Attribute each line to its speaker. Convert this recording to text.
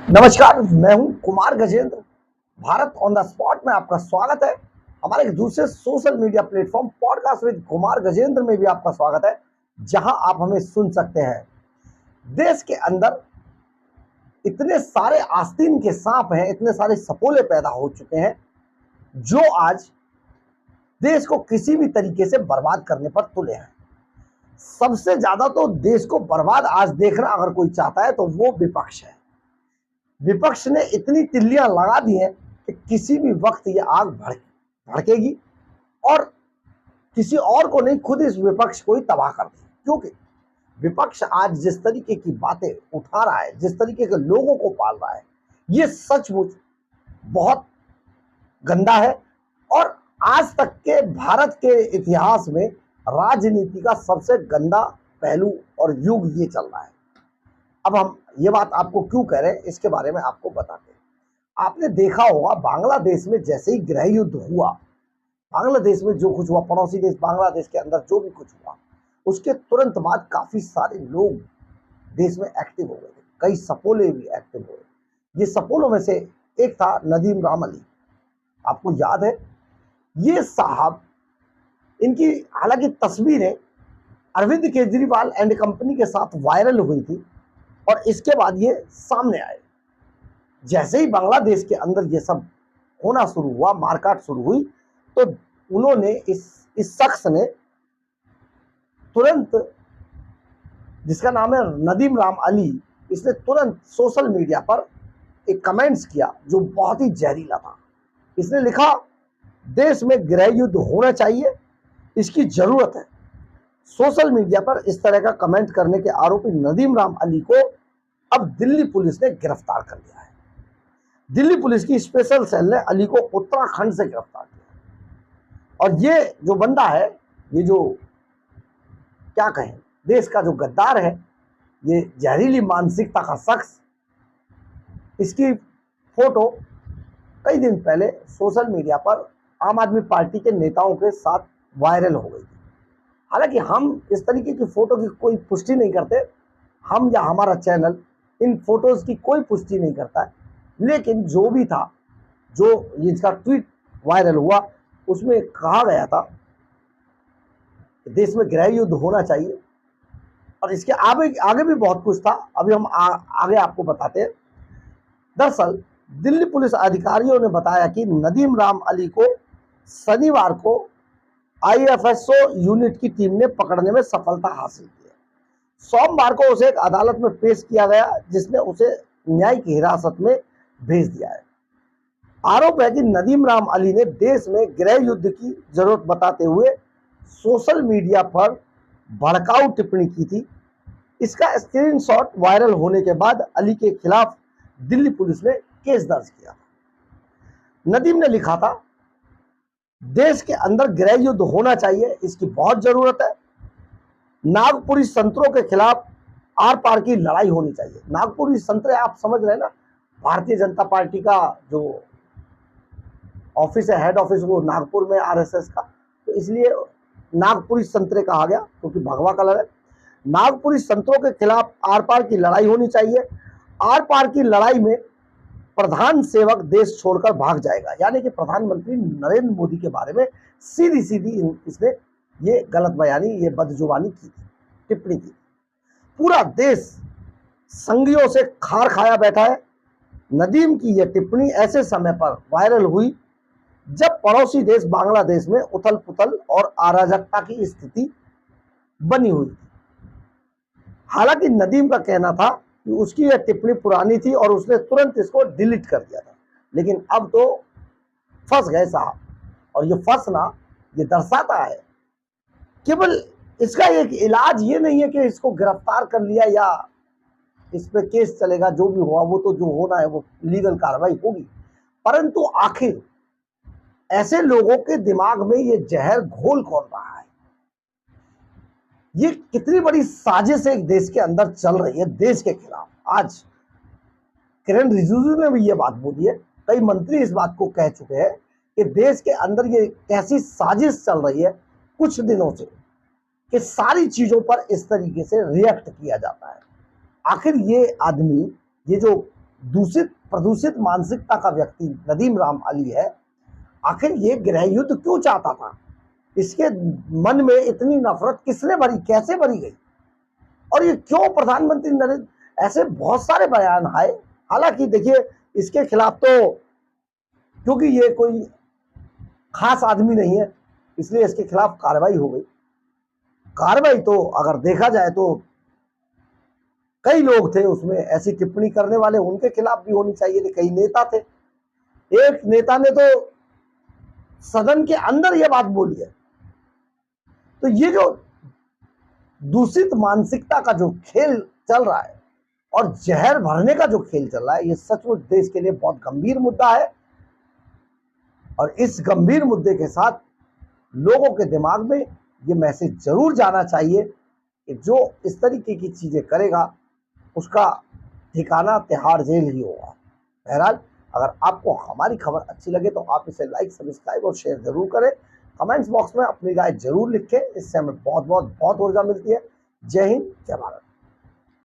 Speaker 1: नमस्कार, मैं हूं Kumar Gajendra. Bharat on the spot में आपका स्वागत है। हमारे एक दूसरे social media platform podcast with Kumar Gajendra में भी आपका स्वागत है, जहां आप हमें सुन सकते हैं। देश के अंदर इतने सारे आस्तीन के सांप हैं, इतने सारे सपोले पैदा हो चुके हैं जो आज देश को किसी भी तरीके से बर्बाद करने पर तुले हैं। सबसे ज्यादा तो देश को बर्बाद आज देखना अगर कोई चाहता है तो वो विपक्ष है। विपक्ष ने इतनी तिल्लियां लगा दी हैं कि किसी भी वक्त ये आग भड़केगी और किसी और को नहीं, खुद इस विपक्ष को ही तबाह कर देगी। क्योंकि विपक्ष आज जिस तरीके की बातें उठा रहा है, जिस तरीके के लोगों को पाल रहा है, ये सचमुच बहुत गंदा है। और आज तक के भारत के इतिहास में राजनीति का सबसे गंदा पहलू और युग ये चल रहा है। अब हम ये बात आपको क्यों कह रहे हैं, इसके बारे में आपको बताते हैं। आपने देखा होगा बांग्लादेश में जैसे ही गृह युद्ध हुआ, बांग्लादेश में जो कुछ हुआ, पड़ोसी देश बांग्लादेश के अंदर जो भी कुछ हुआ, उसके तुरंत बाद काफी सारे लोग देश में एक्टिव हो गए थे। कई सपोले भी एक्टिव हुए। ये सपोलों में से एक था नदीम राम अली। आपको याद है ये साहब, इनकी हालांकि तस्वीरें अरविंद केजरीवाल एंड कंपनी के साथ वायरल हुई थी और इसके बाद ये सामने आए। जैसे ही बांग्लादेश के अंदर ये सब होना शुरू हुआ, मारकाट शुरू हुई, तो उन्होंने इस शख्स ने तुरंत, जिसका नाम है नदीम राम अली, इसने तुरंत सोशल मीडिया पर एक कमेंट्स किया जो बहुत ही जहरीला था। इसने लिखा, देश में गृह युद्ध होना चाहिए, इसकी जरूरत है। सोशल मीडिया पर इस तरह का कमेंट करने के आरोपी नदीम राम अली को अब दिल्ली पुलिस ने गिरफ्तार कर लिया है। दिल्ली पुलिस की स्पेशल सेल ने अली को उत्तराखंड से गिरफ्तार किया। और ये जो बंदा है, ये जो क्या कहें, देश का जो गद्दार है, ये जहरीली मानसिकता का शख्स, इसकी फोटो कई दिन पहले सोशल मीडिया पर आम आदमी पार्टी के नेताओं के साथ वायरल हो गई थी। हालांकि हम इस तरीके की फोटो की कोई पुष्टि नहीं करते, हम या हमारा चैनल इन फोटोज की कोई पुष्टि नहीं करता है। लेकिन जो भी था, जो इसका ट्वीट वायरल हुआ, उसमें कहा गया था कि देश में गृह युद्ध होना चाहिए। और इसके आगे भी बहुत कुछ था, अभी हम आगे आपको बताते हैं। दरअसल दिल्ली पुलिस अधिकारियों ने बताया कि नदीम राम अली को शनिवार को आईएफएसओ यूनिट की टीम ने पकड़ने में सफलता हासिल की है। सोमवार को उसे एक अदालत में पेश किया गया, जिसने उसे न्यायिक हिरासत में भेज दिया है। आरोप है कि नदीम राम अली ने देश में गृह युद्ध की जरूरत बताते हुए सोशल मीडिया पर भड़काऊ टिप्पणी की थी। इसका स्क्रीनशॉट वायरल होने के बाद अली के खिलाफ दिल्ली पुलिस ने केस दर्ज किया। नदीम ने लिखा था, देश के अंदर गृह युद्ध होना चाहिए, इसकी बहुत जरूरत है। नागपुरी संतरों के खिलाफ आर पार की लड़ाई होनी चाहिए। नागपुरी संतरे आप समझ रहे हैं ना, भारतीय जनता पार्टी का जो ऑफिस है, हेड ऑफिस, वो नागपुर में आरएसएस का, तो इसलिए नागपुरी संतरे कहा गया क्योंकि भगवा कलर है। नागपुरी संतरों के खिलाफ आर पार की लड़ाई होनी चाहिए। आर पार की लड़ाई में प्रधान सेवक देश छोड़कर भाग जाएगा, यानी कि प्रधानमंत्री नरेंद्र मोदी के बारे में सीधी सीधी इसने ये गलत बयानी, ये बदजुबानी की थी, टिप्पणी की। पूरा देश संगियों से खार खाया बैठा है। नदीम की यह टिप्पणी ऐसे समय पर वायरल हुई जब पड़ोसी देश बांग्लादेश में उथल पुथल और अराजकता की स्थिति बनी हुई थी। हालांकि नदीम का कहना था कि उसकी यह टिप्पणी पुरानी थी और उसने तुरंत इसको डिलीट कर दिया था, लेकिन अब तो फंस गए साहब। और ये फंसना ये दर्शाता है, केवल इसका एक इलाज ये नहीं है कि इसको गिरफ्तार कर लिया या इस पे केस चलेगा, जो भी हुआ वो तो जो होना है वो लीगल कार्रवाई होगी, परंतु आखिर ऐसे लोगों के दिमाग में ये जहर घोल कौन रहा है? ये कितनी बड़ी साजिश एक देश के अंदर चल रही है देश के खिलाफ। आज किरण रिजिजू ने भी ये बात बोली है, कई मंत्री इस बात को कह चुके हैं कि देश के अंदर ये कैसी साजिश चल रही है कुछ दिनों से, कि सारी चीजों पर इस तरीके से रिएक्ट किया जाता है। आखिर ये आदमी, ये जो दूषित प्रदूषित मानसिकता का व्यक्ति नदीम राम अली है, आखिर ये गृह युद्ध क्यों चाहता था? इसके मन में इतनी नफरत किसने भरी, कैसे भरी गई? और ये क्यों प्रधानमंत्री नरेंद्र, ऐसे बहुत सारे बयान आए। हालांकि देखिए, इसके खिलाफ तो क्योंकि ये कोई खास आदमी नहीं है, इसलिए इसके खिलाफ कार्रवाई हो गई। कार्रवाई तो अगर देखा जाए तो कई लोग थे उसमें ऐसी टिप्पणी करने वाले, उनके खिलाफ भी होनी चाहिए थी। कई नेता थे, एक नेता ने तो सदन के अंदर यह बात बोली है। तो ये जो दूषित मानसिकता का जो खेल चल रहा है और जहर भरने का जो खेल चल रहा है, ये सचमुच देश के लिए बहुत गंभीर मुद्दा है। और इस गंभीर मुद्दे के साथ लोगों के दिमाग में ये मैसेज जरूर जाना चाहिए कि जो इस तरीके की चीजें करेगा उसका ठिकाना तिहाड़ जेल ही होगा। बहरहाल, अगर आपको हमारी खबर अच्छी लगे तो आप इसे लाइक, सब्सक्राइब और शेयर जरूर करें। कमेंट्स बॉक्स में अपनी राय जरूर लिखें, इससे हमें बहुत ऊर्जा मिलती है। जय हिंद, जय भारत।